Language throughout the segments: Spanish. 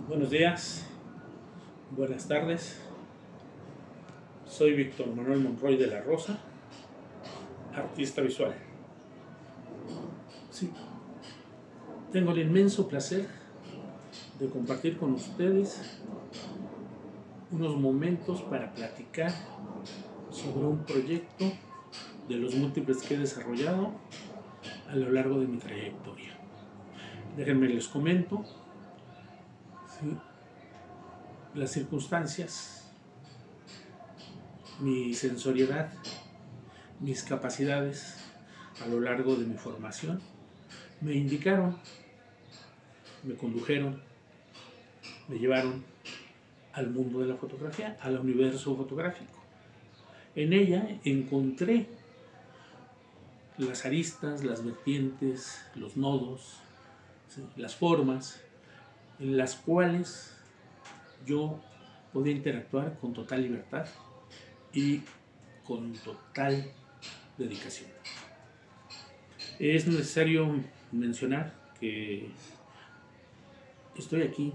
Buenos días, buenas tardes. Soy Víctor Manuel Monroy de la Rosa, artista visual. Sí, tengo el inmenso placer de compartir con ustedes unos momentos para platicar sobre un proyecto de los múltiples que he desarrollado a lo largo de mi trayectoria. Déjenme les comento. Sí, las circunstancias, mi sensoriedad, mis capacidades a lo largo de mi formación me indicaron, me condujeron, me llevaron al mundo de la fotografía, al universo fotográfico. En ella encontré las aristas, las vertientes, los nodos, ¿sí?, las formas en las cuales yo podía interactuar con total libertad y con total dedicación. Es necesario mencionar que estoy aquí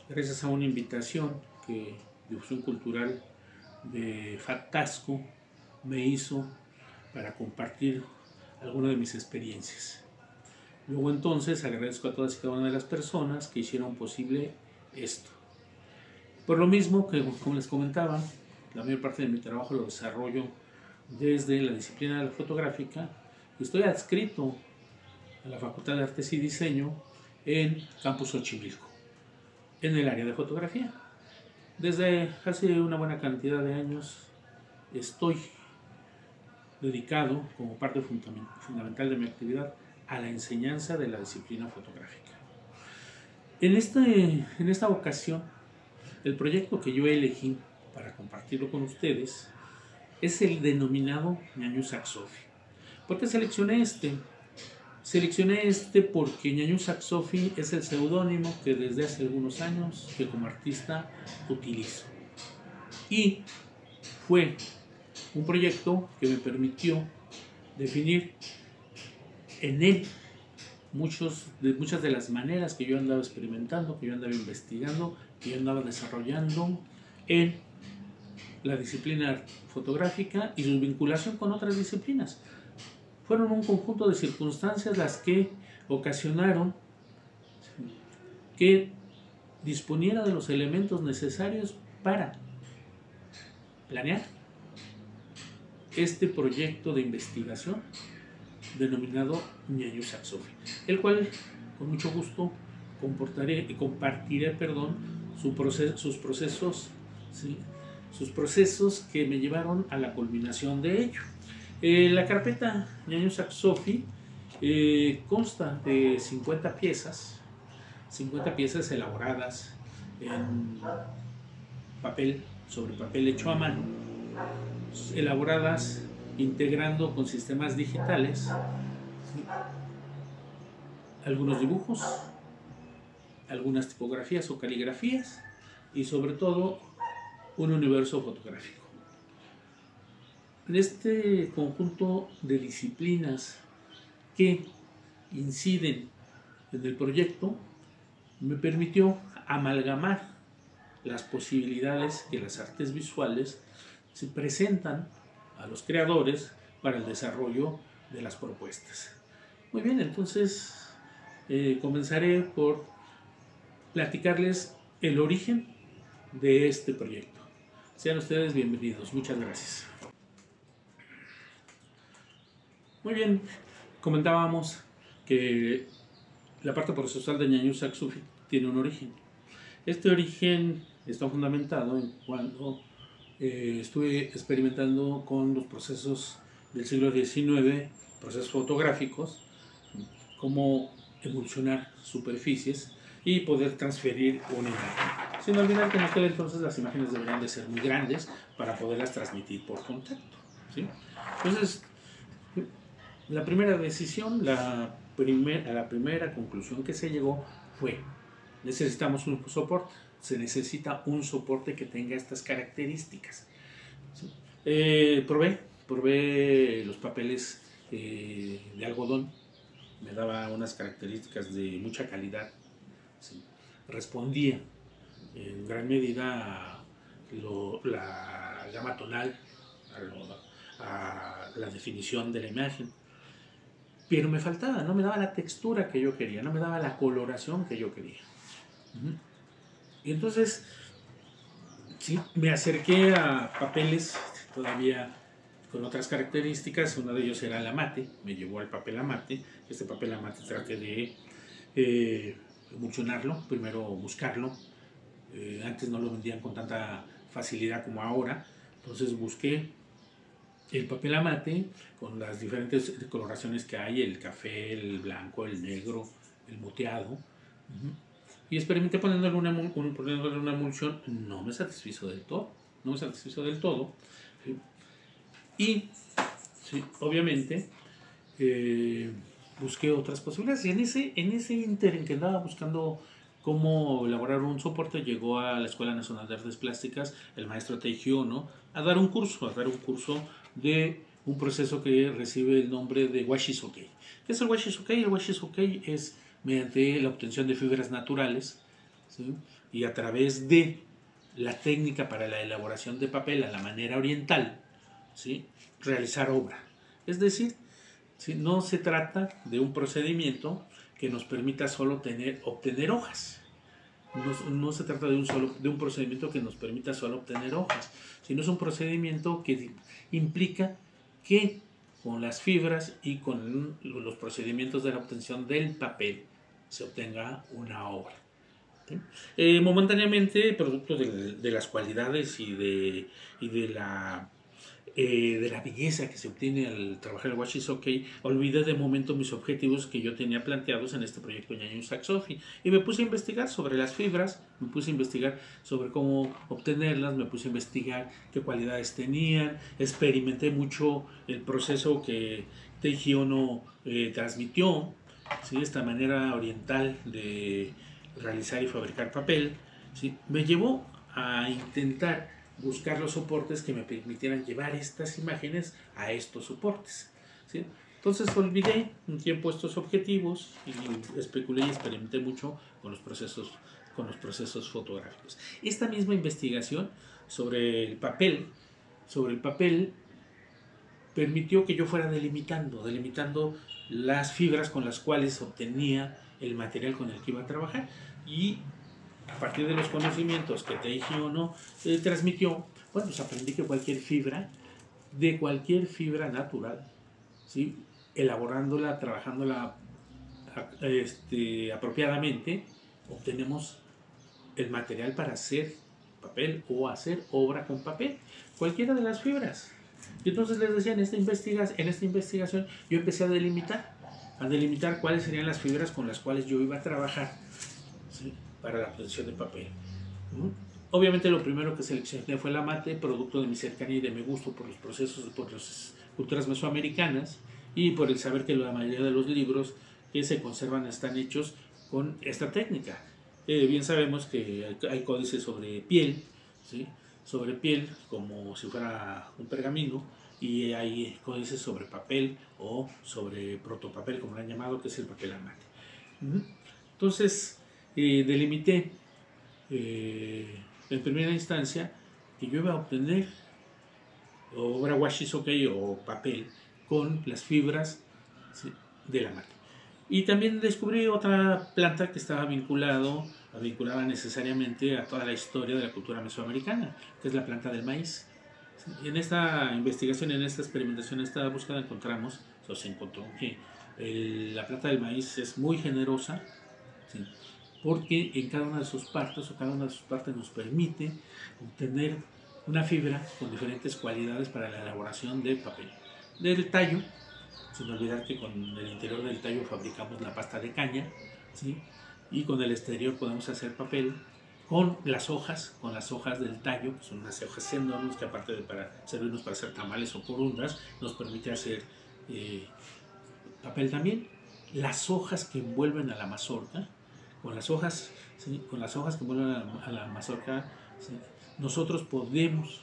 gracias a una invitación que Difusión Cultural de FACTASCO me hizo para compartir algunas de mis experiencias. Luego entonces agradezco a todas y cada una de las personas que hicieron posible esto. Por lo mismo que, como les comentaba, la mayor parte de mi trabajo lo desarrollo desde la disciplina de la fotográfica. Estoy adscrito a la Facultad de Artes y Diseño en Campus Xochimilco, en el área de fotografía. Desde hace una buena cantidad de años estoy dedicado como parte fundamental de mi actividad a la enseñanza de la disciplina fotográfica. En esta ocasión, el proyecto que yo elegí para compartirlo con ustedes es el denominado Ñañu Saxofi. ¿Por qué seleccioné este? Seleccioné este porque Ñañu Saxofi es el seudónimo que desde hace algunos años que como artista utilizo. Y fue un proyecto que me permitió definir en él muchas de las maneras que yo andaba experimentando, que yo andaba investigando, que yo andaba desarrollando en la disciplina fotográfica y su vinculación con otras disciplinas. Fueron un conjunto de circunstancias las que ocasionaron que disponiera de los elementos necesarios para planear este proyecto de investigación denominado Ñañu Saxofi, el cual con mucho gusto compartiré sus procesos, ¿sí?, sus procesos que me llevaron a la culminación de ello. La carpeta Ñañu Saxofi consta de 50 piezas elaboradas en papel, sobre papel hecho a mano, elaboradas integrando con sistemas digitales, ¿sí?, algunos dibujos, algunas tipografías o caligrafías y sobre todo un universo fotográfico. En este conjunto de disciplinas que inciden en el proyecto me permitió amalgamar las posibilidades que las artes visuales se presentan a los creadores para el desarrollo de las propuestas. Muy bien, entonces comenzaré por platicarles el origen de este proyecto. Sean ustedes bienvenidos. Muchas gracias. Muy bien, comentábamos que la parte procesal de Ñañu Saxofi tiene un origen. Este origen está fundamentado en cuando estuve experimentando con los procesos del siglo XIX, procesos fotográficos, cómo emulsionar superficies y poder transferir una imagen. Sin olvidar que en aquel entonces las imágenes deberían de ser muy grandes para poderlas transmitir por contacto, ¿sí? Entonces, la primera decisión, la primera conclusión que se llegó fue: necesitamos un soporte, se necesita un soporte que tenga estas características. ¿Sí? Probé los papeles de algodón, me daba unas características de mucha calidad, ¿sí?, respondía en gran medida a la gama tonal, a la definición de la imagen. Pero me faltaba, no me daba la textura que yo quería, no me daba la coloración que yo quería. Y entonces, sí, me acerqué a papeles todavía con otras características. Uno de ellos era el amate, me llevó al papel amate. Este papel amate traté de emulsionarlo, primero buscarlo. Antes no lo vendían con tanta facilidad como ahora, entonces busqué el papel amate con las diferentes coloraciones que hay, el café, el blanco, el negro, el moteado. Y experimenté poniéndole una emulsión. No me satisfizo del todo. ¿Sí? Y sí, obviamente busqué otras posibilidades. Y en ese ínter en que andaba buscando cómo elaborar un soporte, llegó a la Escuela Nacional de Artes Plásticas el maestro Teiji Ono a dar un curso de un proceso que recibe el nombre de Washi-Sokei. ¿Qué es el Washi-Sokei? El Washi-Sokei es mediante la obtención de fibras naturales, ¿sí? Y a través de la técnica para la elaboración de papel a la manera oriental, ¿sí? Realizar obra. Es decir, ¿sí? No se trata de un procedimiento que nos permita solo obtener hojas. No se trata de un procedimiento que nos permita solo obtener hojas, sino es un procedimiento que implica que con las fibras y con los procedimientos de la obtención del papel se obtenga una obra. ¿Sí? Momentáneamente, producto de las cualidades y de la belleza que se obtiene al trabajar el Washi-Sokei, olvidé de momento mis objetivos que yo tenía planteados en este proyecto Ñañu Saxofi y me puse a investigar sobre las fibras, me puse a investigar sobre cómo obtenerlas, me puse a investigar qué cualidades tenían, experimenté mucho el proceso que Teiji Ono transmitió, ¿sí? Esta manera oriental de realizar y fabricar papel, ¿sí? Me llevó a intentar buscar los soportes que me permitieran llevar estas imágenes a estos soportes, ¿sí? Entonces olvidé un tiempo estos objetivos y especulé y experimenté mucho con los procesos fotográficos. Esta misma investigación sobre el papel permitió que yo fuera delimitando las fibras con las cuales obtenía el material con el que iba a trabajar, y a partir de los conocimientos que Teiji Ono transmitió, bueno, pues aprendí que de cualquier fibra natural, ¿sí? Elaborándola, trabajándola apropiadamente, obtenemos el material para hacer papel o hacer obra con papel, cualquiera de las fibras. Y entonces les decía, en esta investigación yo empecé a delimitar cuáles serían las fibras con las cuales yo iba a trabajar, ¿sí? Para la obtención de papel. Obviamente lo primero que seleccioné fue el amate, producto de mi cercanía y de mi gusto por los procesos, por las culturas mesoamericanas y por el saber que la mayoría de los libros que se conservan están hechos con esta técnica. Bien sabemos que hay códices sobre piel, ¿sí? Sobre piel como si fuera un pergamino, y hay códices sobre papel o sobre protopapel, como lo han llamado, que es el papel amate. Entonces, delimité en primera instancia que yo iba a obtener obra Washi-Sokei o papel con las fibras, ¿sí? Del amate. Y también descubrí otra planta que estaba vinculada necesariamente a toda la historia de la cultura mesoamericana, que es la planta del maíz. ¿Sí? En esta investigación, en esta experimentación, en esta búsqueda se encontró que la planta del maíz es muy generosa, ¿sí? Porque en cada una de sus partes nos permite obtener una fibra con diferentes cualidades para la elaboración de papel. Del tallo, sin olvidar que con el interior del tallo fabricamos la pasta de caña, ¿sí? Y con el exterior podemos hacer papel con las hojas del tallo, que son unas hojas enormes que aparte de servirnos para hacer tamales o corundas, nos permite hacer papel también. Las hojas que envuelven a la mazorca, con las hojas que envuelven a la mazorca, ¿sí? Nosotros podemos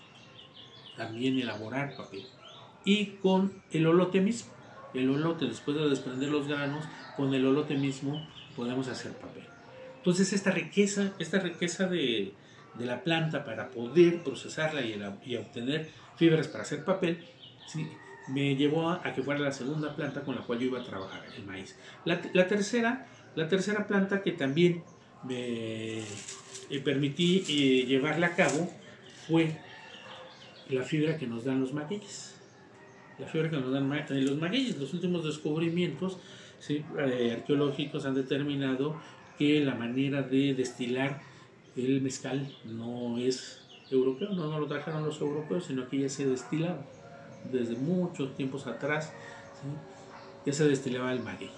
también elaborar papel. Y con el olote mismo, después de desprender los granos, con el olote mismo podemos hacer papel. Entonces esta riqueza de la planta para poder procesarla y obtener fibras para hacer papel, ¿sí? Me llevó a que fuera la segunda planta con la cual yo iba a trabajar, el maíz. La tercera planta que también me permití llevarla a cabo fue la fibra que nos dan los magueyes. La fibra que nos dan los magueyes. Los últimos descubrimientos, ¿sí?, arqueológicos han determinado que la manera de destilar el mezcal no es europeo, no lo trajeron los europeos, sino que ya se destilaba desde muchos tiempos atrás, ¿sí? Ya se destilaba el maguey,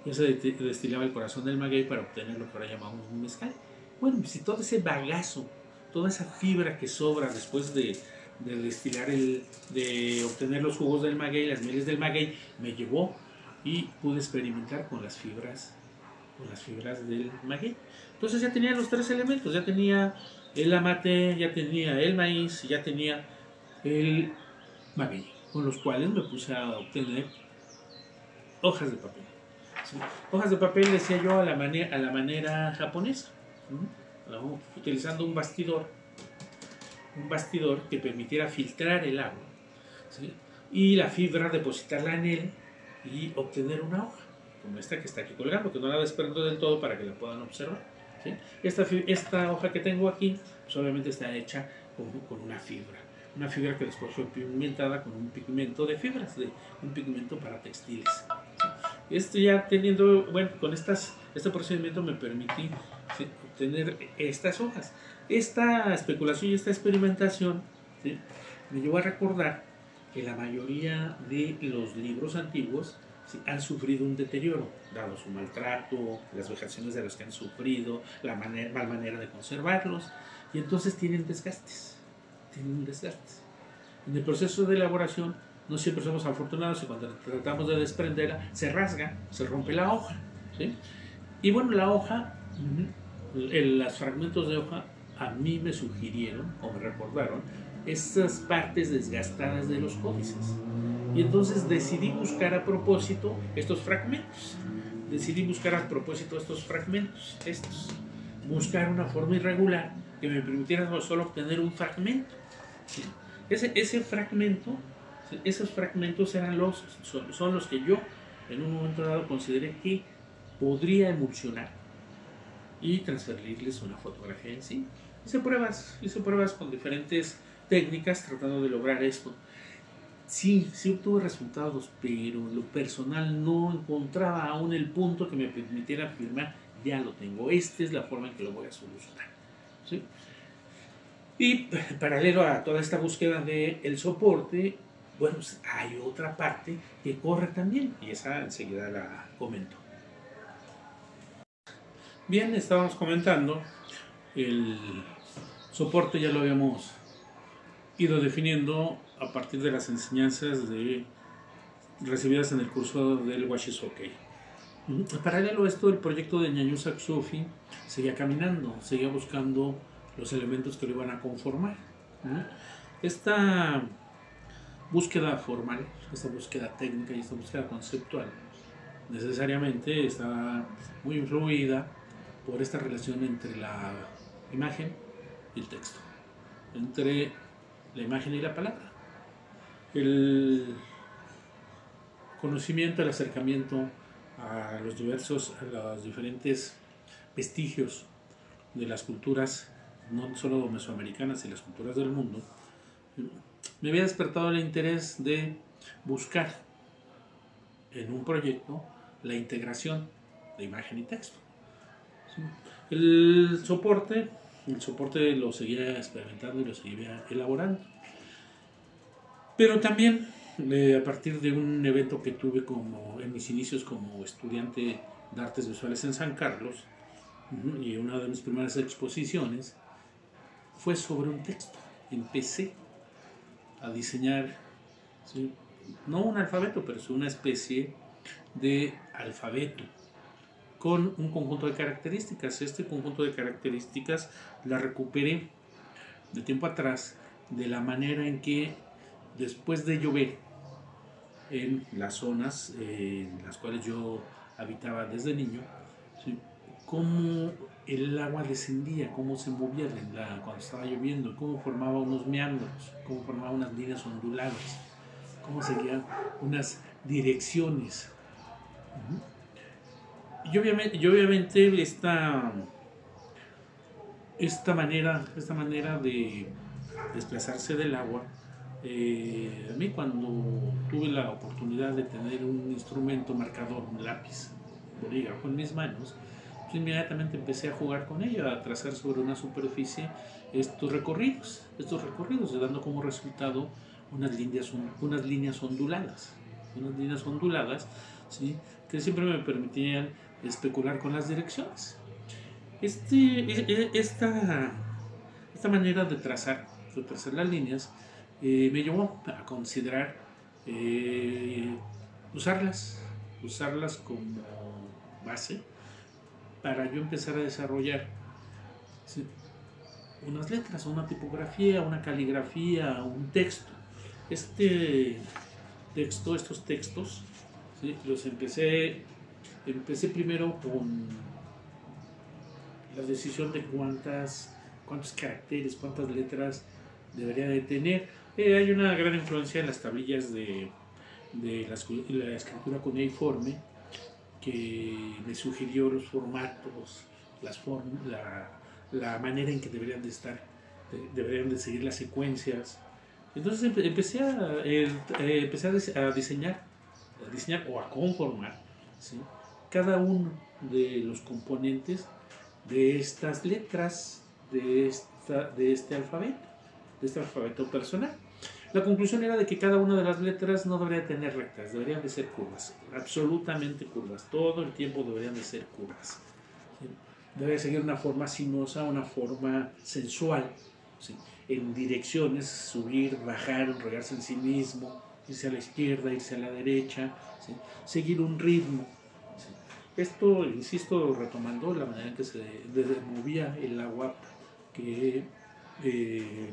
ya se destilaba el corazón del maguey para obtener lo que ahora llamamos un mezcal. Bueno, si todo ese bagazo, toda esa fibra que sobra después de destilar, de obtener los jugos del maguey, las mieles del maguey, me llevó y pude experimentar con las fibras del maguey. Entonces ya tenía los tres elementos, ya tenía el amate, ya tenía el maíz, ya tenía el maguey, con los cuales me puse a obtener hojas de papel. ¿Sí? Hojas de papel, decía yo, a la manera japonesa, ¿no? Utilizando un bastidor que permitiera filtrar el agua, ¿sí?, y la fibra depositarla en él y obtener una hoja como esta que está aquí colgando, que no la desprendo del todo para que la puedan observar, ¿sí? Esta hoja que tengo aquí, pues obviamente está hecha con una fibra que después fue pigmentada con un pigmento de fibras, un pigmento para textiles, ¿sí? Ya teniendo, bueno, con este procedimiento me permití, ¿sí?, obtener estas hojas. Esta especulación y esta experimentación, ¿sí?, me llevó a recordar que la mayoría de los libros antiguos, ¿sí?, han sufrido un deterioro, dado su maltrato, las vejaciones de los que han sufrido, la mal manera de conservarlos, y entonces tienen desgastes. En el proceso de elaboración no siempre somos afortunados y cuando tratamos de desprenderla se rasga, se rompe la hoja, ¿sí? Y bueno, la hoja, los fragmentos de hoja a mí me sugirieron o me recordaron estas partes desgastadas de los códices. Y entonces decidí buscar a propósito estos fragmentos. Buscar una forma irregular que me permitiera solo obtener un fragmento, ¿sí? Ese fragmento, esos fragmentos son los que yo en un momento dado consideré que podría emulsionar y transferirles una fotografía en sí. Hice pruebas con diferentes técnicas tratando de lograr esto. Sí obtuve resultados, pero en lo personal no encontraba aún el punto que me permitiera afirmar, ya lo tengo, esta es la forma en que lo voy a solucionar, ¿sí? Y paralelo a toda esta búsqueda del soporte, bueno, pues hay otra parte que corre también, y esa enseguida la comento. Bien, estábamos comentando, el soporte ya lo habíamos ido definiendo a partir de las enseñanzas recibidas en el curso del Washisoke. Paralelo a esto, el proyecto de Ñañú Saxofi seguía caminando, seguía buscando los elementos que lo iban a conformar. Esta búsqueda formal, esta búsqueda técnica y esta búsqueda conceptual necesariamente está muy influida por esta relación entre la imagen y el texto, entre la imagen y la palabra. El conocimiento, el acercamiento a los diferentes vestigios de las culturas, no solo mesoamericanas, y las culturas del mundo, me había despertado el interés de buscar en un proyecto la integración de imagen y texto. El soporte lo seguía experimentando y lo seguía elaborando. Pero también, a partir de un evento que tuve en mis inicios como estudiante de artes visuales en San Carlos, y una de mis primeras exposiciones fue sobre un texto. Empecé a diseñar, ¿sí?, no un alfabeto, pero sí una especie de alfabeto con un conjunto de características. Este conjunto de características la recuperé de tiempo atrás de la manera en que, después de llover en las zonas en las cuales yo habitaba desde niño, ¿sí?, cómo el agua descendía, cómo se movía cuando estaba lloviendo, cómo formaba unos meandros, cómo formaba unas líneas onduladas, cómo seguían unas direcciones. Y obviamente esta manera de desplazarse del agua, a mí cuando tuve la oportunidad de tener un instrumento marcador, un lápiz, bolígrafo en mis manos, pues inmediatamente empecé a jugar con ella, a trazar sobre una superficie estos recorridos, dando como resultado unas líneas onduladas, ¿sí? Que siempre me permitían especular con las direcciones. Esta manera de trazar las líneas me llevó a considerar eh, usarlas como base para yo empezar a desarrollar, ¿sí?, unas letras, una tipografía, una caligrafía, un texto. Estos textos, ¿sí?, los empecé primero con la decisión de cuántos caracteres, cuántas letras debería de tener. Hay una gran influencia en las tablillas de la escritura cuneiforme, que me sugirió los formatos, la manera en que deberían de seguir las secuencias. Entonces empecé a diseñar o a conformar, ¿sí?, cada uno de los componentes de estas letras, de este alfabeto personal. La conclusión era de que cada una de las letras no debería tener rectas, deberían de ser curvas, absolutamente curvas, todo el tiempo deberían de ser curvas. ¿Sí? Debería seguir una forma sinuosa, una forma sensual, ¿sí?, en direcciones, subir, bajar, enrollarse en sí mismo, irse a la izquierda, irse a la derecha, ¿sí?, seguir un ritmo. ¿Sí? Esto, insisto, retomando la manera en que se movía el agua que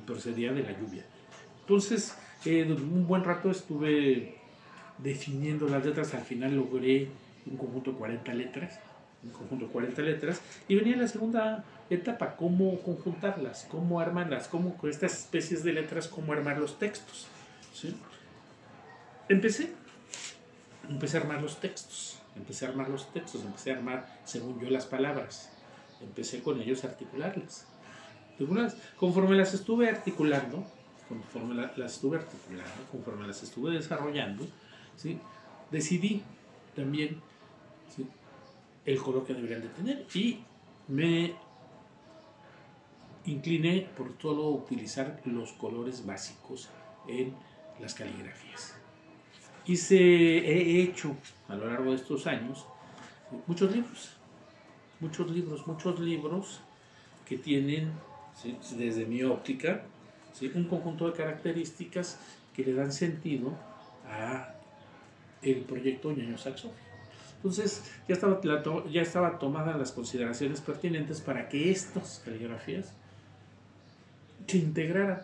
procedía de la lluvia. Entonces, un buen rato estuve definiendo las letras. Al final logré un conjunto de 40 letras. Y venía la segunda etapa: cómo conjuntarlas, cómo armarlas, cómo con estas especies de letras, cómo armar los textos. ¿Sí? Empecé a armar los textos. Empecé a armar, según yo, las palabras. Empecé con ellos a articularlas. Conforme las estuve articulando, conforme las estuve desarrollando, ¿sí?, decidí también, ¿sí?, el color que deberían de tener, y me incliné por todo utilizar los colores básicos en las caligrafías. He hecho a lo largo de estos años muchos libros que tienen, ¿sí?, desde mi óptica, ¿sí?, un conjunto de características que le dan sentido a el proyecto Ñaño Saxofia. Entonces ya estaba tomada las consideraciones pertinentes para que estas caligrafías se integraran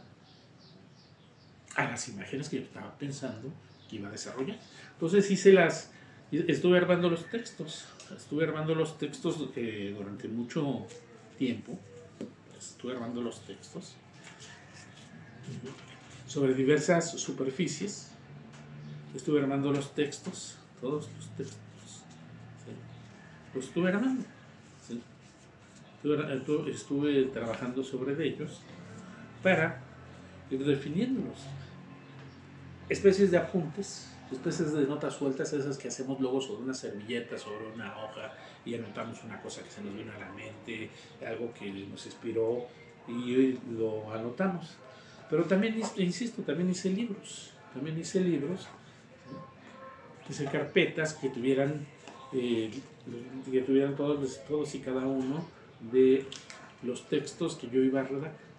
a las imágenes que yo estaba pensando que iba a desarrollar. Entonces estuve armando los textos durante mucho tiempo. Estuve armando los textos sobre diversas superficies. Estuve armando los textos, todos los textos, ¿sí?, los estuve armando, ¿sí? Estuve trabajando sobre ellos para ir definiéndolos. Especies de apuntes, especies de notas sueltas, esas que hacemos luego sobre una servilleta, sobre una hoja, y anotamos una cosa que se nos vino a la mente, algo que nos inspiró, y lo anotamos. Pero también, insisto, también hice libros, hice carpetas que tuvieran todos y cada uno de los textos que yo iba a redactar.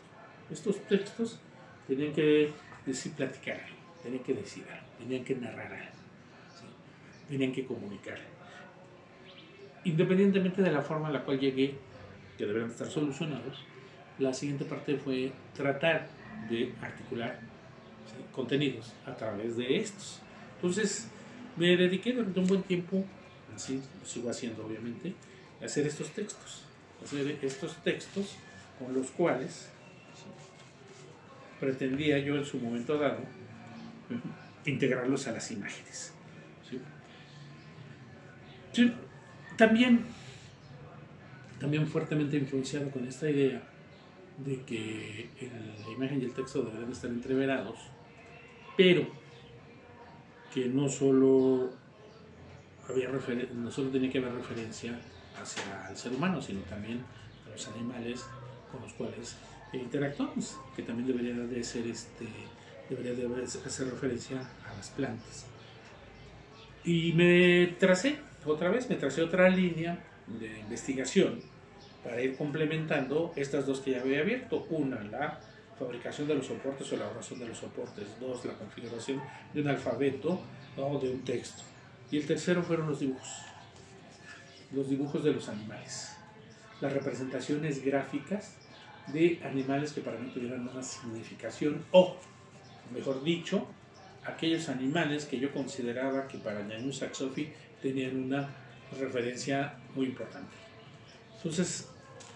Estos textos tenían que platicar algo, tenían que decir algo, tenían que narrar algo, ¿sí?, tenían que comunicar. Independientemente de la forma en la cual llegué, que deberían estar solucionados, la siguiente parte fue tratar de articular, ¿sí?, contenidos a través de estos. Entonces me dediqué durante un buen tiempo, así lo sigo haciendo obviamente, hacer estos textos con los cuales pretendía yo en su momento dado integrarlos a las imágenes. ¿Sí? Sí, también fuertemente influenciado con esta idea de que la imagen y el texto deberían estar entreverados, pero que no solo tenía que haber referencia hacia el ser humano, sino también a los animales con los cuales interactuamos, que también debería de hacer referencia a las plantas. Y me tracé otra línea de investigación para ir complementando estas dos que ya había abierto. Una, la fabricación de los soportes o elaboración de los soportes. Dos, la configuración de un alfabeto o de un texto. Y el tercero fueron los dibujos de los animales, las representaciones gráficas de animales que para mí tuvieran una significación, o mejor dicho, aquellos animales que yo consideraba que para Ñañú Saxofi tenían una referencia muy importante. Entonces,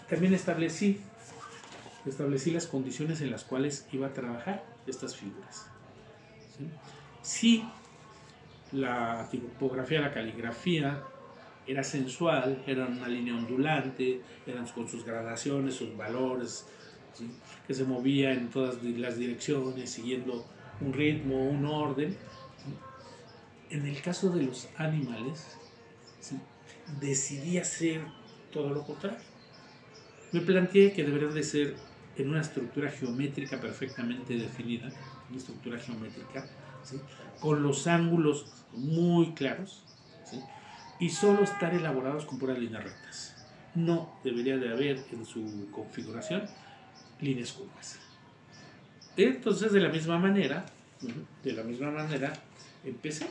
también establecí las condiciones en las cuales iba a trabajar estas figuras. ¿Sí? La tipografía, la caligrafía era sensual, era una línea ondulante, eran con sus gradaciones, sus valores, ¿sí? Que se movía en todas las direcciones, siguiendo un ritmo, un orden. En el caso de los animales, ¿sí? Decidí hacer todo lo contrario. Me planteé que deberían de ser en una estructura geométrica perfectamente definida, una estructura geométrica, ¿sí? Con los ángulos muy claros, ¿sí? Y solo estar elaborados con puras líneas rectas. No debería de haber en su configuración líneas curvas. Entonces, de la misma manera, empecé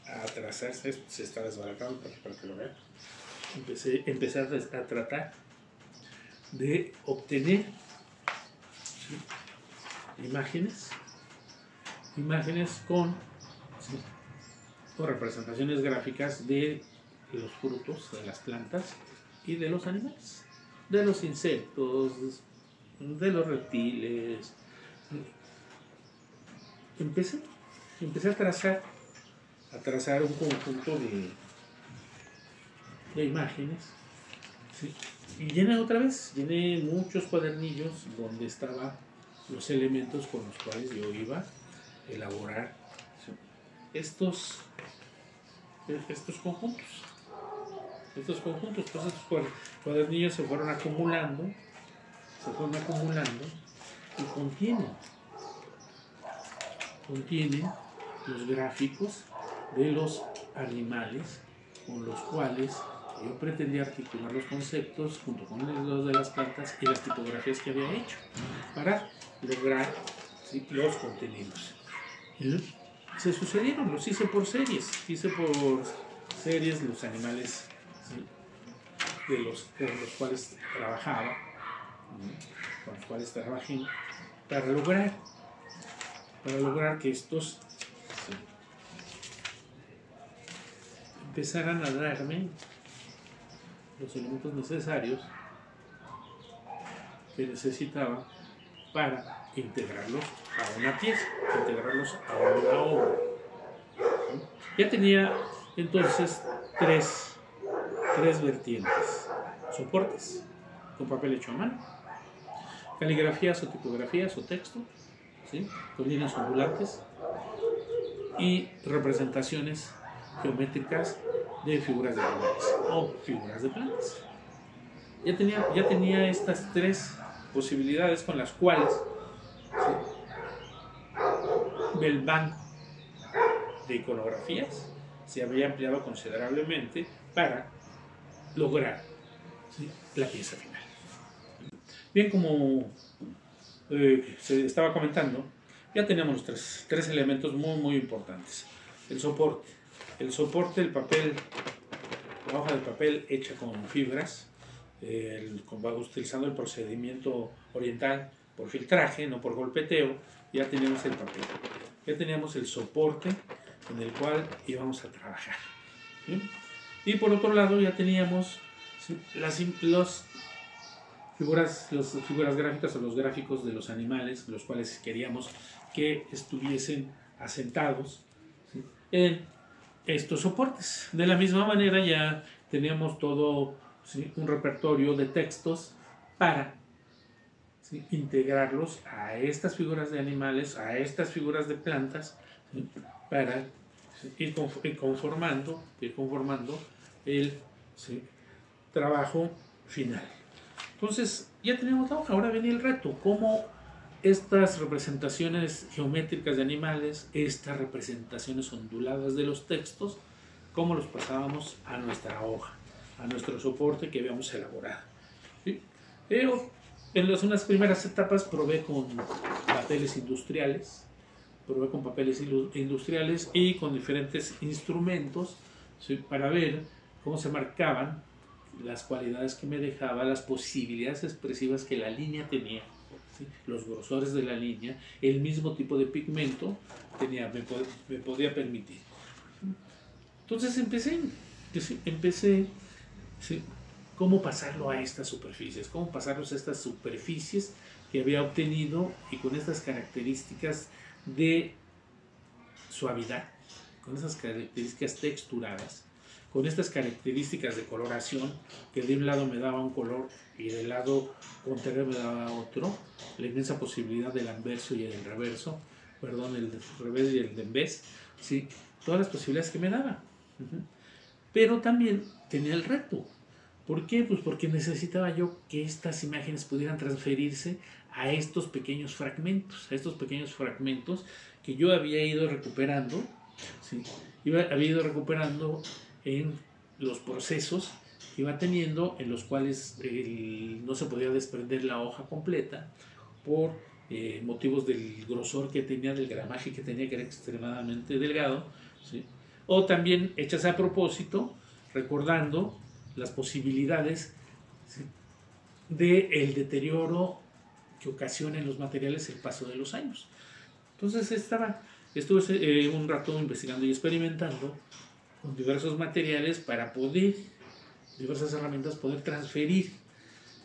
a trazar. Se está desbaratando para que lo vean. Empecé a tratar de obtener, ¿sí? imágenes con representaciones gráficas de los frutos, de las plantas y de los animales, de los insectos, de los reptiles. Empecé a trazar un conjunto de imágenes, ¿sí? Y llené muchos cuadernillos donde estaban los elementos con los cuales yo iba a elaborar, ¿sí? estos conjuntos. Pues estos cuadernillos se fueron acumulando y contienen los gráficos de los animales con los cuales yo pretendía articular los conceptos junto con los de las plantas y las tipografías que había hecho para lograr, ¿sí? los contenidos. Se sucedieron, los hice por series. Los animales, ¿sí? con los cuales trabajaba, con los cuales trabajé, para lograr que estos, ¿sí? empezaran a darme los elementos necesarios que necesitaba para integrarlos a una pieza, integrarlos a una obra. Ya tenía entonces tres vertientes: soportes con papel hecho a mano, caligrafías o tipografías o texto, ¿sí? con líneas ondulantes, y representaciones geométricas de figuras de animales o figuras de plantas. Ya tenía estas tres posibilidades con las cuales, ¿sí? el banco de iconografías se había ampliado considerablemente para lograr, ¿sí? la pieza final. Bien, como se estaba comentando, ya teníamos los tres elementos muy importantes. El soporte, el papel, la hoja de papel hecha con fibras, utilizando el procedimiento oriental por filtraje, no por golpeteo. Ya teníamos el papel, ya teníamos el soporte en el cual íbamos a trabajar. ¿Sí? Y por otro lado ya teníamos, ¿sí?, las figuras gráficas o los gráficos de los animales, los cuales queríamos que estuviesen asentados, ¿sí?, en estos soportes. De la misma manera ya teníamos todo, ¿sí?, un repertorio de textos para, ¿sí?, integrarlos a estas figuras de animales, a estas figuras de plantas, ¿sí?, para, ¿sí?, ir conformando el, ¿sí?, trabajo final. Entonces ya tenemos la hoja. Ahora viene el reto: cómo estas representaciones geométricas de animales, estas representaciones onduladas de los textos, cómo los pasábamos a nuestra hoja, a nuestro soporte que habíamos elaborado, ¿sí? Pero en unas primeras etapas probé con papeles industriales, y con diferentes instrumentos, ¿sí?, para ver cómo se marcaban las cualidades que me dejaba, las posibilidades expresivas que la línea tenía, ¿sí?, los grosores de la línea, el mismo tipo de pigmento me podía permitir. Entonces empecé, ¿sí?, cómo pasarlo a estas superficies, que había obtenido, y con estas características de suavidad, con esas características texturadas, con estas características de coloración, que de un lado me daba un color y del lado contrario me daba otro, la inmensa posibilidad del anverso y el reverso, perdón, el revés y el de en vez, ¿sí?, todas las posibilidades que me daba. Pero también tenía el reto. ¿Por qué? Pues porque necesitaba yo que estas imágenes pudieran transferirse a estos pequeños fragmentos, que yo había ido recuperando, ¿sí?, había ido recuperando en los procesos que iba teniendo, en los cuales no se podía desprender la hoja completa por motivos del grosor que tenía, del gramaje que tenía, que era extremadamente delgado, ¿sí?, o también hechas a propósito, recordando las posibilidades, ¿sí?, del deterioro que ocasiona en los materiales el paso de los años. Entonces estuve un rato investigando y experimentando con diversos materiales para diversas herramientas, poder transferir,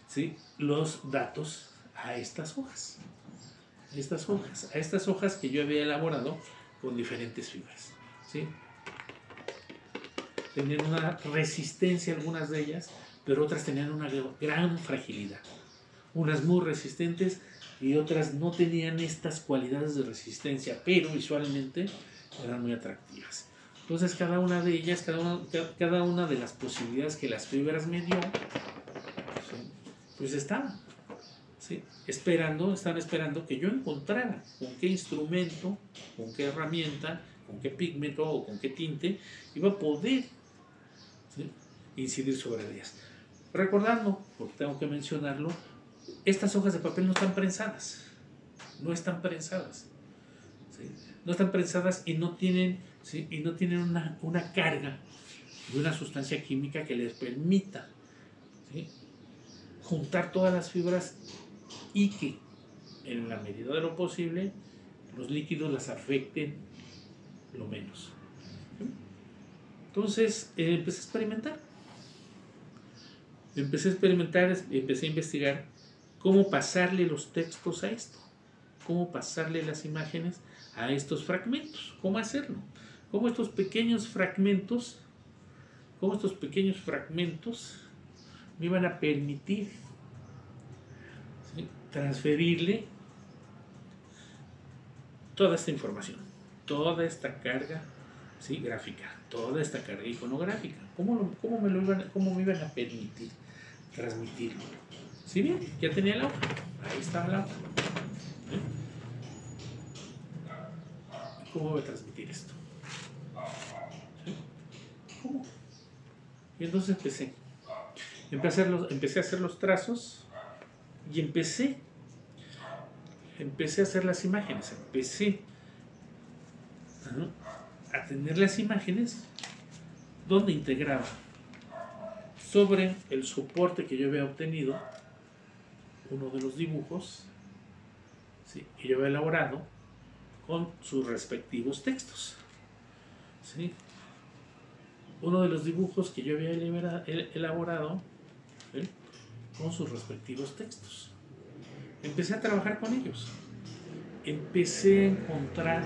¿sí?, los datos a estas hojas, que yo había elaborado con diferentes fibras, ¿sí? Tenían una resistencia algunas de ellas, pero otras tenían una gran fragilidad. Unas muy resistentes y otras no tenían estas cualidades de resistencia, pero visualmente eran muy atractivas. Entonces cada una de ellas, cada una de las posibilidades que las fibras me dio, ¿sí?, pues estaban, ¿sí?, estaban esperando que yo encontrara con qué instrumento, con qué herramienta, con qué pigmento o con qué tinte iba a poder, ¿sí?, incidir sobre ellas. Recordando, porque tengo que mencionarlo, estas hojas de papel no están prensadas, ¿sí?, no están prensadas y no tienen, ¿sí?, una carga de una sustancia química que les permita, ¿sí?, juntar todas las fibras y que, en la medida de lo posible, los líquidos las afecten lo menos. Entonces empecé a experimentar, empecé a investigar cómo pasarle los textos a esto, cómo pasarle las imágenes a estos fragmentos, cómo hacerlo, cómo estos pequeños fragmentos me iban a permitir, ¿sí?, transferirle toda esta información, toda esta carga, ¿sí?, gráfica, toda esta carga iconográfica. ¿Cómo me iban a permitir transmitirlo? Si bien ya tenía la hoja, ahí estaba la hoja, ¿sí? ¿Cómo voy a transmitir esto? ¿Sí? ¿Cómo? Y entonces empecé a hacer los trazos y empecé a hacer las imágenes, a tener las imágenes donde integraba sobre el soporte que yo había obtenido uno de los dibujos, ¿sí?, que yo había elaborado con sus respectivos textos, ¿sí? uno de los dibujos que yo había elaborado, ¿sí?, con sus respectivos textos. Empecé a trabajar con ellos. Empecé a encontrar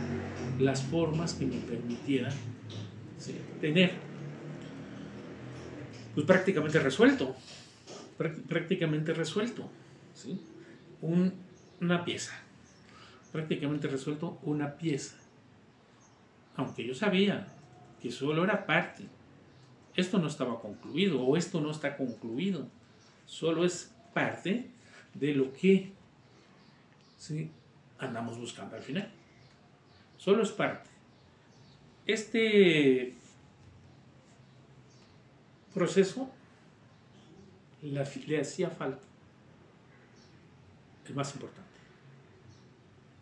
las formas que me permitieran, ¿sí?, tener, pues prácticamente resuelto, ¿sí?, una pieza, prácticamente resuelto una pieza, aunque yo sabía que solo era parte. Esto no estaba concluido, o esto no está concluido, solo es parte de lo que, ¿sí?, andamos buscando al final. Solo es parte. Este proceso le hacía falta el más importante.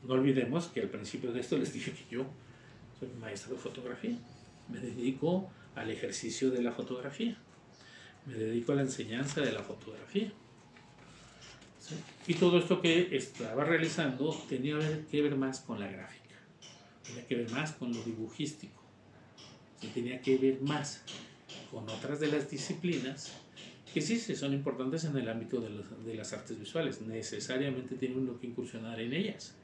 No olvidemos que al principio de esto les dije que yo soy maestro de fotografía. Me dedico al ejercicio de la fotografía. Me dedico a la enseñanza de la fotografía. ¿Sí? Y todo esto que estaba realizando tenía que ver más con la gráfica. Tenía que ver más con lo dibujístico. ¿Sí? Tenía que ver más con otras de las disciplinas que sí son importantes en el ámbito de las artes visuales. Necesariamente tiene uno que incursionar en ellas.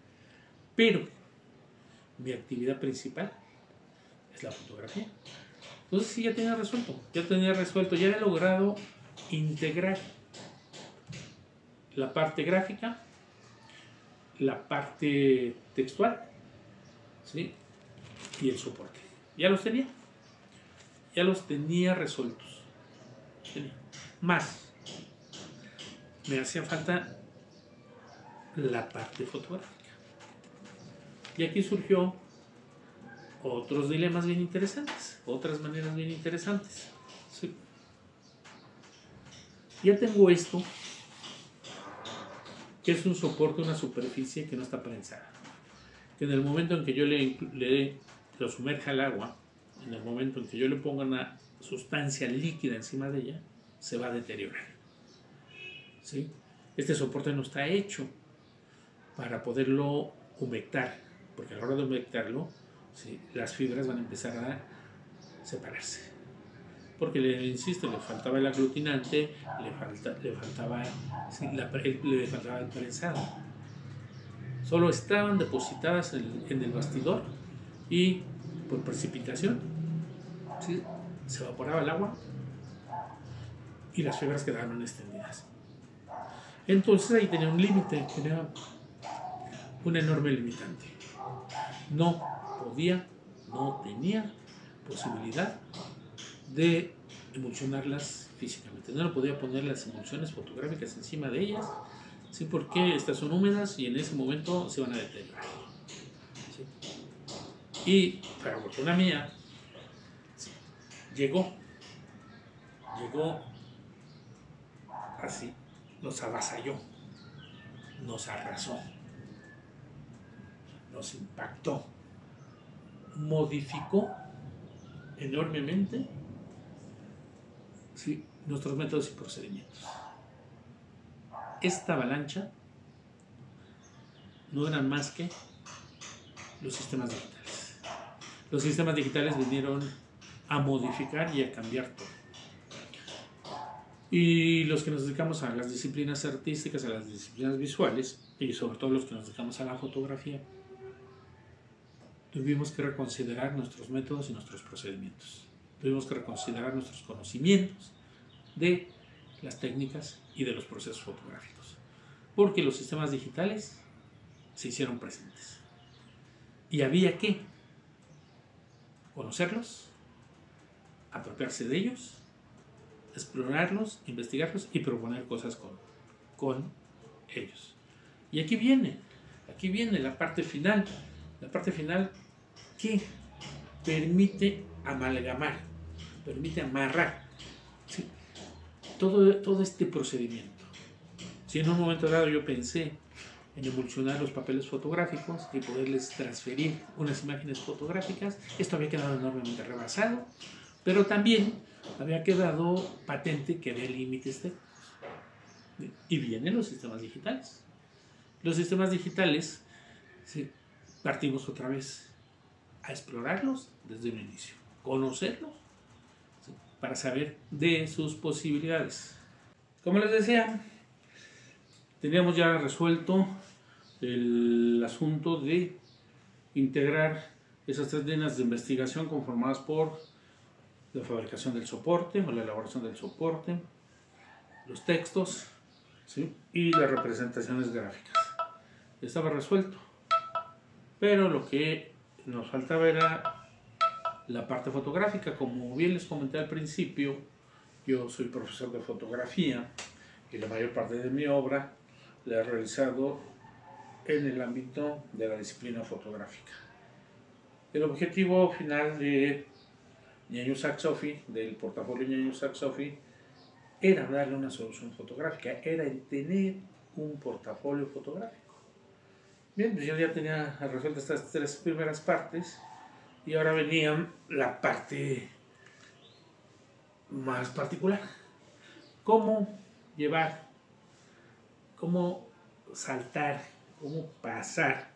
Pero mi actividad principal es la fotografía. Entonces sí, ya tenía resuelto, ya he logrado integrar la parte gráfica, la parte textual, ¿sí?, y el soporte. Ya los tenía resueltos. Más, me hacía falta la parte fotográfica. Y aquí surgió otros dilemas bien interesantes, otras maneras bien interesantes. ¿Sí? Ya tengo esto, que es un soporte, una superficie que no está prensada. Que en el momento en que yo lo sumerja al agua, en el momento en que yo le ponga una sustancia líquida encima de ella, se va a deteriorar. ¿Sí? Este soporte no está hecho para poderlo humectar, porque a la hora de humectarlo, ¿sí?, las fibras van a empezar a separarse. Porque, insisto, le faltaba el aglutinante, le faltaba el prensado. Solo estaban depositadas en el bastidor y por precipitación, ¿sí?, se evaporaba el agua y las fibras quedaron extendidas. Entonces ahí tenía un límite, tenía un enorme limitante. No tenía posibilidad de emulsionarlas físicamente. No podía poner las emulsiones fotográficas encima de ellas, ¿sí?, porque estas son húmedas y en ese momento se van a deteriorar. ¿Sí? Y para fortuna mía, ¿sí?, llegó así, nos avasalló, nos arrasó, nos impactó, modificó enormemente, ¿sí?, nuestros métodos y procedimientos. Esta avalancha no eran más que los sistemas digitales. Los sistemas digitales vinieron a modificar y a cambiar todo. Y los que nos dedicamos a las disciplinas artísticas, a las disciplinas visuales, y sobre todo los que nos dedicamos a la fotografía, tuvimos que reconsiderar nuestros métodos y nuestros procedimientos. Tuvimos que reconsiderar nuestros conocimientos de las técnicas y de los procesos fotográficos. Porque los sistemas digitales se hicieron presentes. Y había que conocerlos, apropiarse de ellos, explorarlos, investigarlos y proponer cosas con ellos. Y aquí viene la parte final que permite amalgamar, permite amarrar, ¿sí?, todo este procedimiento. Si en un momento dado yo pensé en emulsionar los papeles fotográficos y poderles transferir unas imágenes fotográficas, esto había quedado enormemente rebasado, pero también había quedado patente que había límites técnicos. Y vienen los sistemas digitales. Los sistemas digitales, ¿sí?, partimos otra vez a explorarlos desde un inicio, conocerlos, para saber de sus posibilidades. Como les decía, teníamos ya resuelto el asunto de integrar esas 3 líneas de investigación conformadas por la fabricación del soporte o la elaboración del soporte, los textos, ¿sí?, y las representaciones gráficas. Estaba resuelto, pero lo que nos faltaba era la parte fotográfica. Como bien les comenté al principio, yo soy profesor de fotografía y la mayor parte de mi obra la he realizado en el ámbito de la disciplina fotográfica. El objetivo final de Ñaño Saxofi, del portafolio Ñaño Saxofi, era darle una solución fotográfica, era el tener un portafolio fotográfico. Bien, pues yo ya tenía resueltas estas 3 primeras partes y ahora venía la parte más particular. Cómo llevar, cómo saltar, cómo pasar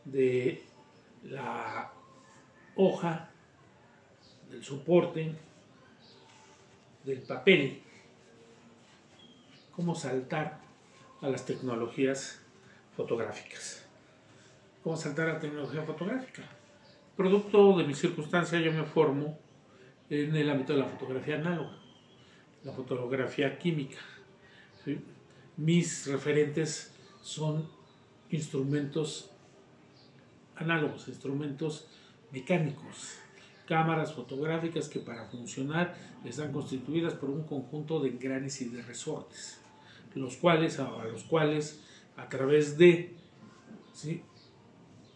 de la hoja, del soporte, del papel, cómo saltar a las tecnologías fotográficas. ¿Cómo saltar a la tecnología fotográfica? Producto de mi circunstancia, yo me formo en el ámbito de la fotografía análoga, la fotografía química, ¿sí? Mis referentes son instrumentos análogos, instrumentos mecánicos, cámaras fotográficas que para funcionar están constituidas por un conjunto de engranes y de resortes, a los cuales a través de, ¿sí?,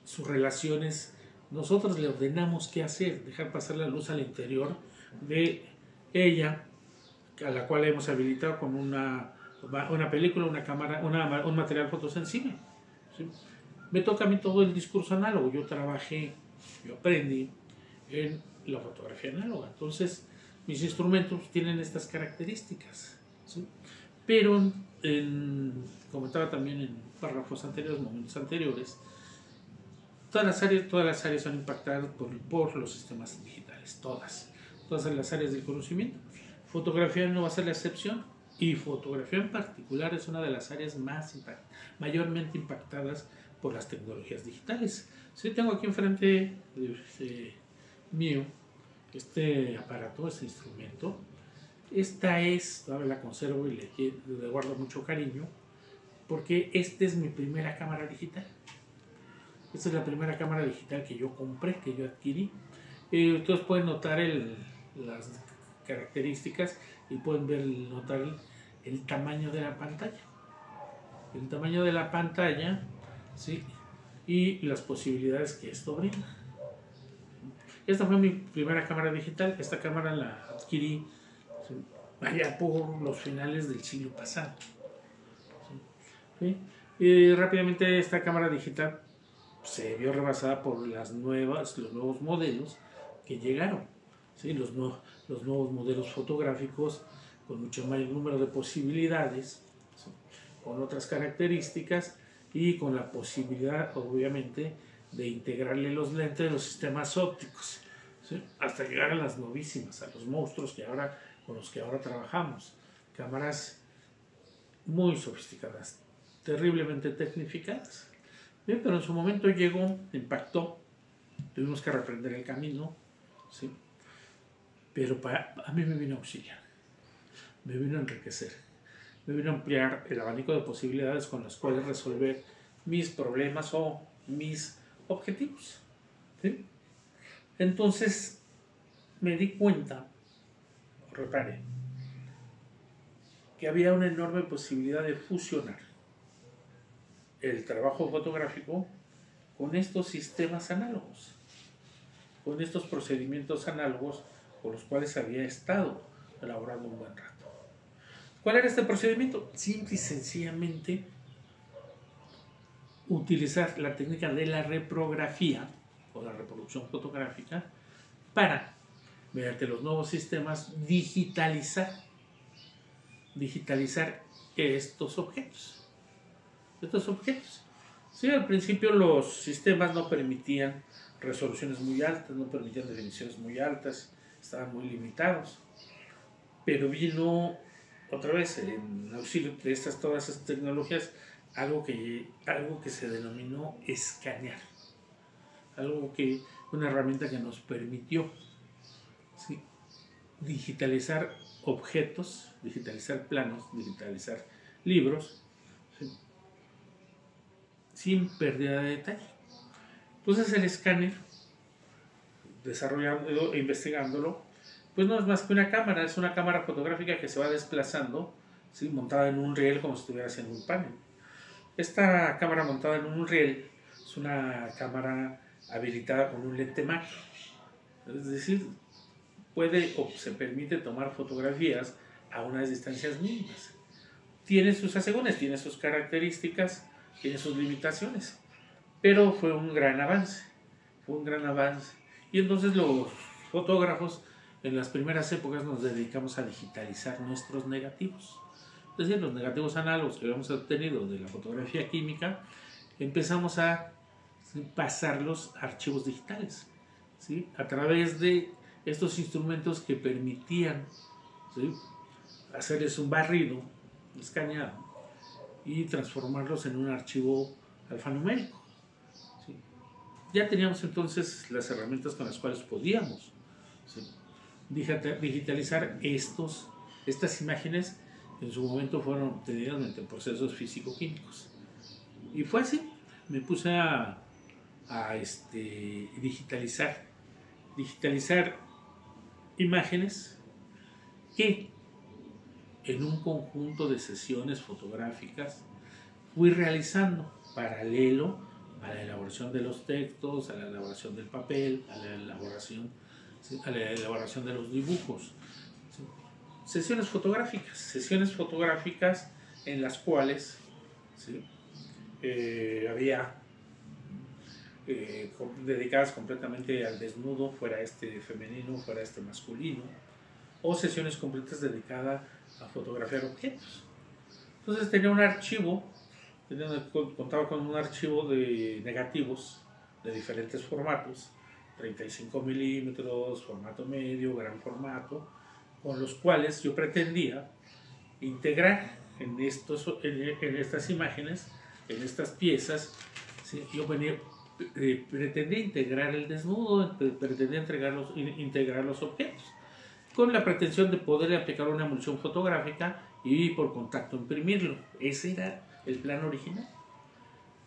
sus relaciones nosotros le ordenamos qué hacer, dejar pasar la luz al interior de ella, a la cual hemos habilitado con una película, una cámara, un material fotosensible, ¿sí? Me toca a mí todo el discurso análogo. Yo aprendí en la fotografía análoga. Entonces, mis instrumentos tienen estas características, ¿sí? Pero, comentaba también en párrafos anteriores, momentos anteriores, todas las áreas son impactadas por los sistemas digitales, todas las áreas del conocimiento. Fotografía no va a ser la excepción, y fotografía en particular es una de las áreas mayormente impactadas por las tecnologías digitales. Sí, tengo aquí enfrente mío este aparato, este instrumento. Todavía la conservo y le guardo mucho cariño, porque esta es mi primera cámara digital. Esta es la primera cámara digital que yo compré, que yo adquirí. Ustedes pueden notar las características y pueden notar el tamaño de la pantalla. El tamaño de la pantalla, ¿sí?, y las posibilidades que esto brinda. Esta fue mi primera cámara digital. Esta cámara la adquirí, ¿sí?, allá por los finales del siglo pasado, ¿sí? Y rápidamente esta cámara digital se vio rebasada por los nuevos modelos que llegaron, ¿sí? Los nuevos modelos fotográficos con mucho mayor número de posibilidades, ¿sí?, con otras características y con la posibilidad, obviamente, de integrarle los lentes de los sistemas ópticos, ¿sí?, hasta llegar a las novísimas, a los monstruos con los que ahora trabajamos. Cámaras muy sofisticadas, terriblemente tecnificadas. Bien, pero en su momento llegó, impactó, tuvimos que reprender el camino, ¿sí? Pero a mí me vino a auxiliar, me vino a enriquecer, me vino a ampliar el abanico de posibilidades con las cuales resolver mis problemas o mis objetivos, ¿sí? Entonces me di cuenta, reparé, que había una enorme posibilidad de fusionar el trabajo fotográfico con estos sistemas análogos, con estos procedimientos análogos con los cuales había estado elaborando un buen rato. ¿Cuál era este procedimiento? Simple y sencillamente utilizar la técnica de la reprografía o la reproducción fotográfica para, mediante los nuevos sistemas, digitalizar estos objetos. Sí, al principio los sistemas no permitían resoluciones muy altas, no permitían definiciones muy altas, estaban muy limitados. Pero vino otra vez en auxilio de todas estas tecnologías algo que se denominó escanear, una herramienta que nos permitió, ¿sí?, digitalizar objetos, digitalizar planos, digitalizar libros, ¿sí?, sin pérdida de detalle. Entonces el escáner, desarrollándolo e investigándolo, pues no es más que una cámara, es una cámara fotográfica que se va desplazando, ¿sí?, montada en un riel como si estuviera haciendo un panel. Esta cámara montada en un riel es una cámara habilitada con un lente macro, es decir, puede o se permite tomar fotografías a unas distancias mínimas. Tiene sus asegúnes, tiene sus características, tiene sus limitaciones, pero fue un gran avance, Y entonces los fotógrafos en las primeras épocas nos dedicamos a digitalizar nuestros negativos. Es decir, los negativos análogos que habíamos obtenido de la fotografía química, empezamos a pasarlos a archivos digitales, ¿sí?, a través de estos instrumentos que permitían, ¿sí?, hacerles un barrido, escaneado, y transformarlos en un archivo alfanumérico, ¿sí? Ya teníamos entonces las herramientas con las cuales podíamos, ¿sí?, digitalizar estas imágenes que en su momento fueron obtenidas mediante procesos físico-químicos. Y fue así, me puse a digitalizar imágenes que en un conjunto de sesiones fotográficas fui realizando paralelo a la elaboración de los textos, a la elaboración del papel, a la elaboración de los dibujos. ¿Sí? Sesiones fotográficas en las cuales, ¿sí?, había dedicadas completamente al desnudo, fuera este femenino, fuera este masculino, o sesiones completas dedicadas a fotografiar objetos. Entonces contaba con un archivo de negativos de diferentes formatos, 35 milímetros, formato medio, gran formato, con los cuales yo pretendía integrar en estas imágenes, en estas piezas, ¿sí?, pretendía integrar el desnudo, pretendía integrar los objetos, con la pretensión de poder aplicar una emulsión fotográfica y por contacto imprimirlo. Ese era el plan original.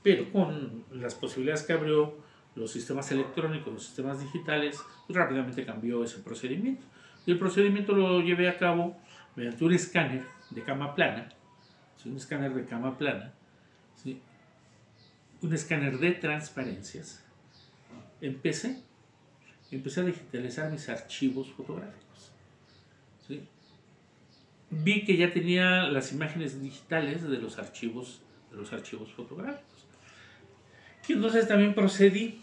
Pero con las posibilidades que abrió los sistemas electrónicos, los sistemas digitales, pues rápidamente cambió ese procedimiento. Y el procedimiento lo llevé a cabo mediante un escáner de cama plana, ¿sí?, un escáner de cama plana, ¿sí?, un escáner de transparencias. Empecé a digitalizar mis archivos fotográficos, ¿sí? Vi que ya tenía las imágenes digitales de los archivos fotográficos. Y entonces también procedí,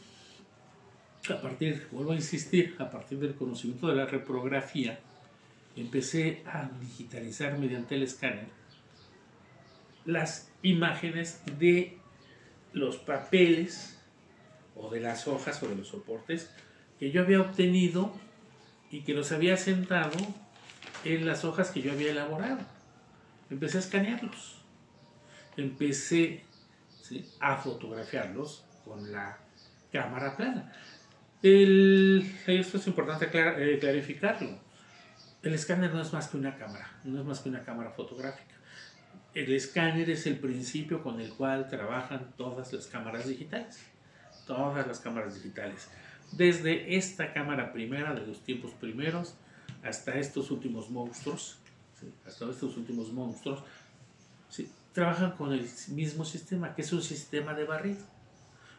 vuelvo a insistir, a partir del conocimiento de la reprografía, empecé a digitalizar mediante el escáner las imágenes de los papeles o de las hojas o de los soportes que yo había obtenido y que los había sentado en las hojas que yo había elaborado. Empecé a escanearlos, empecé, ¿sí?, a fotografiarlos con la cámara plana. Esto es importante clarificarlo. El escáner no es más que una cámara fotográfica. El escáner es el principio con el cual trabajan todas las cámaras digitales. Desde esta cámara primera de los tiempos primeros hasta estos últimos monstruos, ¿sí?, ¿sí?, trabajan con el mismo sistema, que es un sistema de barrido.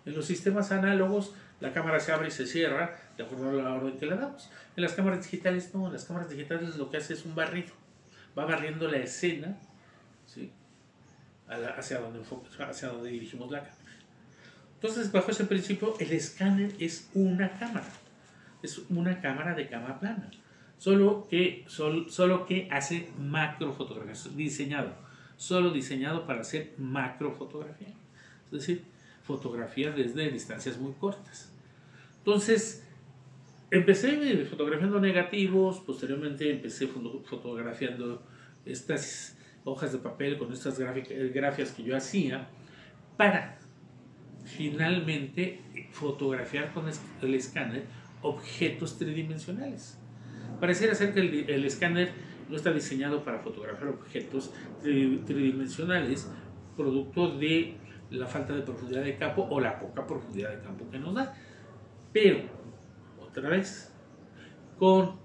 En los sistemas análogos, la cámara se abre y se cierra de acuerdo a la orden que le damos. En las cámaras digitales no, en las cámaras digitales lo que hace es un barrido. Va barriendo la escena, ¿sí?, hacia donde dirigimos la cámara. Entonces, bajo ese principio, el escáner es una cámara de cama plana, solo que hace macrofotografías, solo diseñado para hacer macrofotografía, es decir, fotografías desde distancias muy cortas. Entonces, Empecé fotografiando negativos, posteriormente empecé fotografiando estas hojas de papel con estas grafías que yo hacía para finalmente fotografiar con el escáner objetos tridimensionales. Pareciera ser que el escáner no está diseñado para fotografiar objetos tridimensionales, producto de la falta de profundidad de campo o la poca profundidad de campo que nos da. Pero, otra vez, con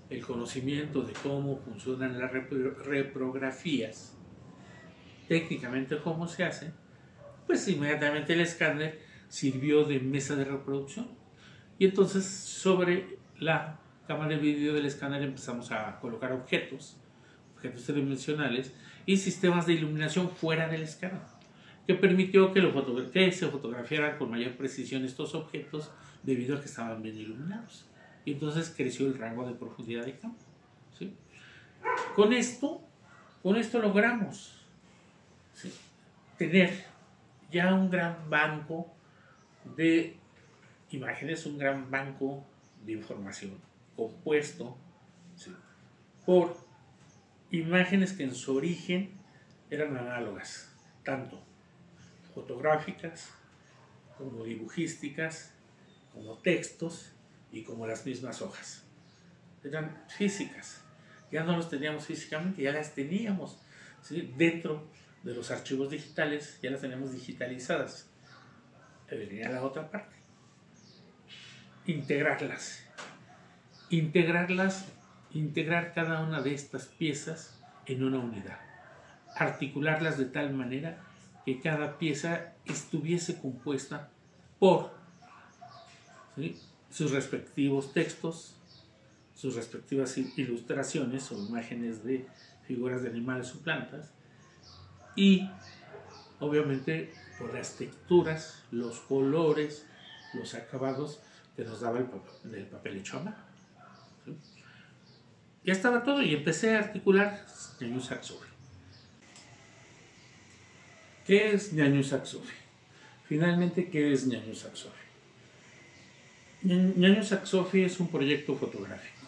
el conocimiento de cómo funcionan las reprografías, técnicamente cómo se hacen, pues inmediatamente el escáner sirvió de mesa de reproducción. Y entonces sobre la cámara de vídeo del escáner empezamos a colocar objetos tridimensionales y sistemas de iluminación fuera del escáner, que permitió que se fotografiaran con mayor precisión estos objetos debido a que estaban bien iluminados. Y entonces creció el rango de profundidad de campo, ¿sí? Con esto logramos, ¿sí?, tener ya un gran banco de imágenes, un gran banco de información compuesto, ¿sí?, por imágenes que en su origen eran análogas, tanto fotográficas como dibujísticas, como textos y como las mismas hojas. Eran físicas, ya no las teníamos físicamente, ya las teníamos, ¿sí?, dentro de los archivos digitales, ya las tenemos digitalizadas. Venía la otra parte: integrar cada una de estas piezas en una unidad, articularlas de tal manera que cada pieza estuviese compuesta por, ¿sí?, sus respectivos textos, sus respectivas ilustraciones o imágenes de figuras de animales o plantas, y obviamente por las texturas, los colores, los acabados que nos daba el papel hecho a mano, ¿sí? Ya estaba todo y empecé a articular ñañu Saxofi. ¿Qué es ñañu Saxofi? Finalmente, ¿qué es ñañu Saxofi? ñañu Saxofi es un proyecto fotográfico.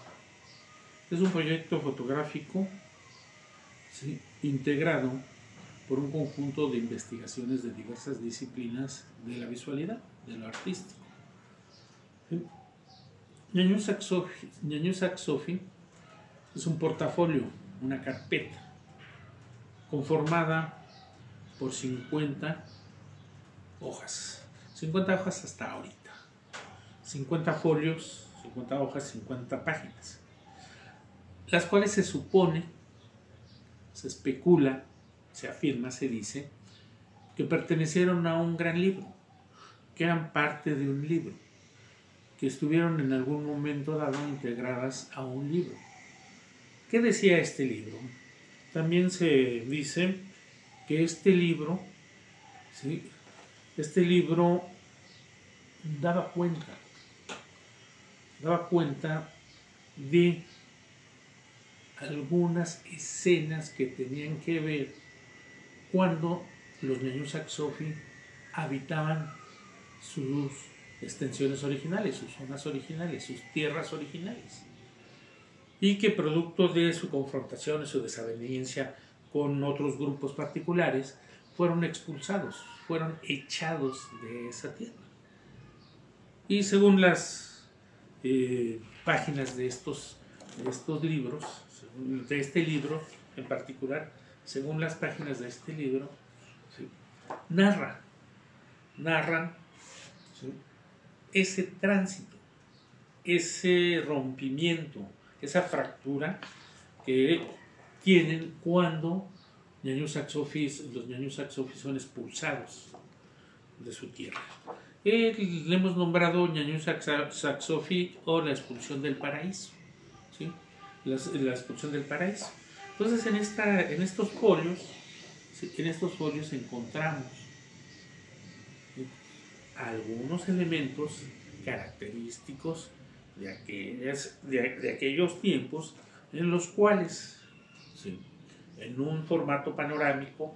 Es un proyecto fotográfico, ¿sí?, integrado por un conjunto de investigaciones de diversas disciplinas de la visualidad, de lo artístico. ¿Sí? ñañu Saxofi es un portafolio, una carpeta, conformada por 50 hojas. 50 hojas hasta ahorita. 50 folios, 50 hojas, 50 páginas. Las cuales se supone, se especula, se afirma, se dice, que pertenecieron a un gran libro, que eran parte de un libro, que estuvieron en algún momento dado integradas a un libro. ¿Qué decía este libro? También se dice que este libro, ¿sí?, daba cuenta de algunas escenas que tenían que ver cuando los ñañu Saxofi habitaban sus extensiones originales, sus zonas originales, sus tierras originales, y que producto de su confrontación y su desaveniencia con otros grupos particulares fueron expulsados, fueron echados de esa tierra. Y según las páginas de estos libros, de este libro en particular, según las páginas de este libro, ¿sí?, narran, ¿sí?, ese tránsito, ese rompimiento, esa fractura que tienen cuando los ñañu Saxofi son expulsados de su tierra. Le hemos nombrado ñañu Saxofi o la expulsión del paraíso, ¿sí?, la expulsión del paraíso. Entonces en estos folios encontramos, ¿sí?, algunos elementos característicos de aquellos tiempos en los cuales, ¿sí?, en un formato panorámico,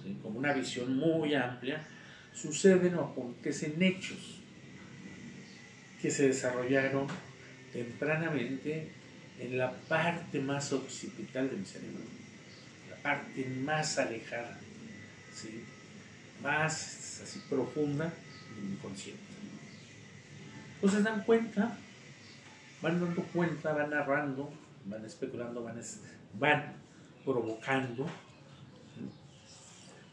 ¿sí?, con una visión muy amplia, suceden o acontecen hechos que se desarrollaron tempranamente en la parte más occipital de mi cerebro, la parte más alejada, ¿sí? Más así profunda de mi inconsciente. Entonces dan cuenta, van dando cuenta, van narrando, van especulando, van provocando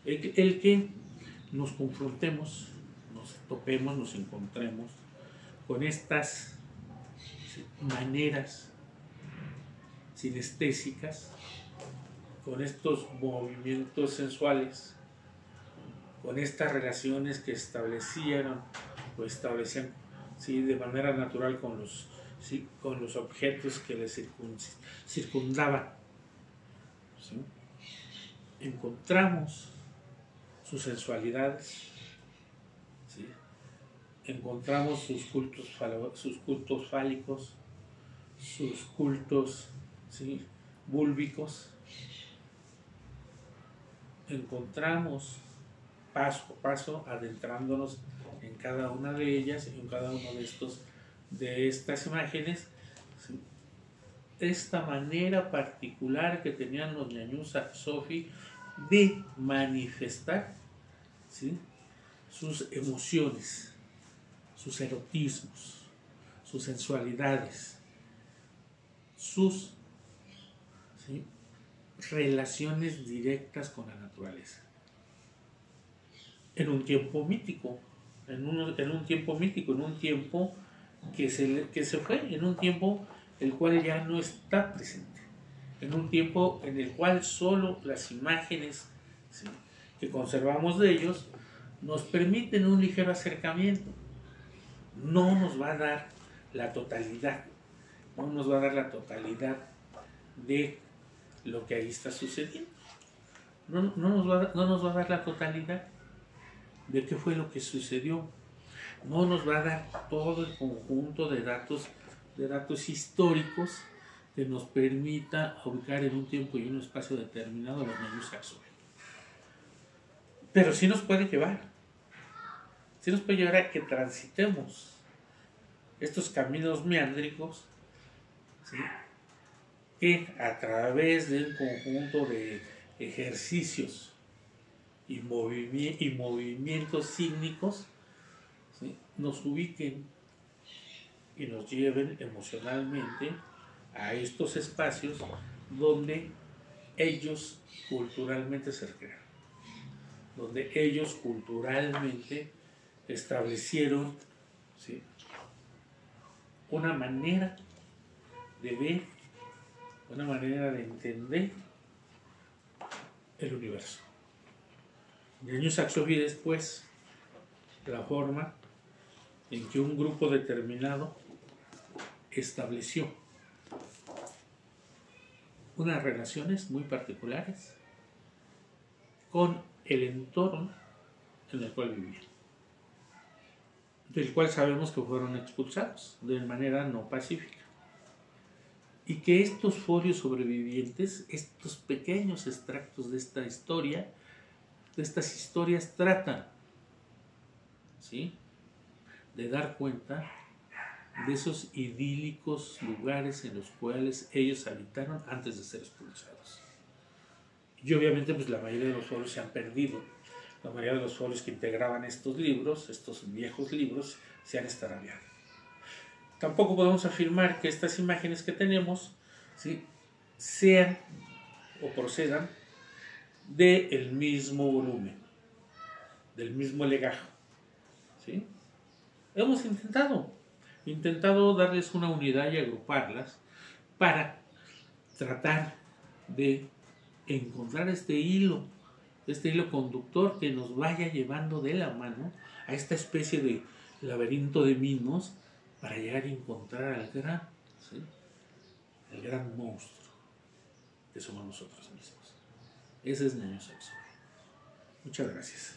el que nos confrontemos, nos topemos, nos encontremos con estas maneras sinestésicas, con estos movimientos sensuales, con estas relaciones que establecían ¿sí? de manera natural ¿sí? con los objetos que les circundaban. ¿Sí? Encontramos sus sensualidades, ¿sí? Encontramos sus cultos fálicos, sus cultos, ¿sí? búlbicos. Encontramos paso a paso adentrándonos en cada una de ellas, en cada uno de estas imágenes, ¿sí? Esta manera particular que tenían los ñañús Sofi de manifestar, ¿sí? sus emociones, sus erotismos, sus sensualidades, sus, ¿sí? relaciones directas con la naturaleza. En un tiempo mítico, en un tiempo mítico, en un tiempo que se fue, en un tiempo el cual ya no está presente, en un tiempo en el cual solo las imágenes, ¿sí? que conservamos de ellos nos permiten un ligero acercamiento. No nos va a dar la totalidad, no nos va a dar la totalidad de lo que ahí está sucediendo. No nos va a dar la totalidad de qué fue lo que sucedió. No nos va a dar todo el conjunto de datos históricos que nos permita ubicar en un tiempo y un espacio determinado a los ñañús Acsoi. Pero sí nos puede llevar a que transitemos estos caminos meándricos, ¿sí? que a través de un conjunto de ejercicios y movimientos sígnicos, ¿sí? nos ubiquen y nos lleven emocionalmente a estos espacios donde ellos culturalmente se recrearon, donde ellos culturalmente establecieron, ¿sí? una manera de ver, una manera de entender el universo. ñañús Acsoi después la forma en que un grupo determinado estableció unas relaciones muy particulares con el entorno en el cual vivían, del cual sabemos que fueron expulsados de manera no pacífica, y que estos folios sobrevivientes, estos pequeños extractos de esta historia, de estas historias, tratan, ¿sí? de dar cuenta de esos idílicos lugares en los cuales ellos habitaron antes de ser expulsados. Y obviamente pues la mayoría de los folios se han perdido. La mayoría de los folios que integraban estos libros, estos viejos libros, se han extraviado. Tampoco podemos afirmar que estas imágenes que tenemos, ¿sí? sean o procedan del mismo volumen, del mismo legajo, ¿sí? Hemos intentado darles una unidad y agruparlas para tratar de encontrar este hilo conductor que nos vaya llevando de la mano a esta especie de laberinto de mismos para llegar a encontrar al gran, ¿sí? el gran monstruo que somos nosotros mismos. Ese es ñañús Acsoi. Muchas gracias.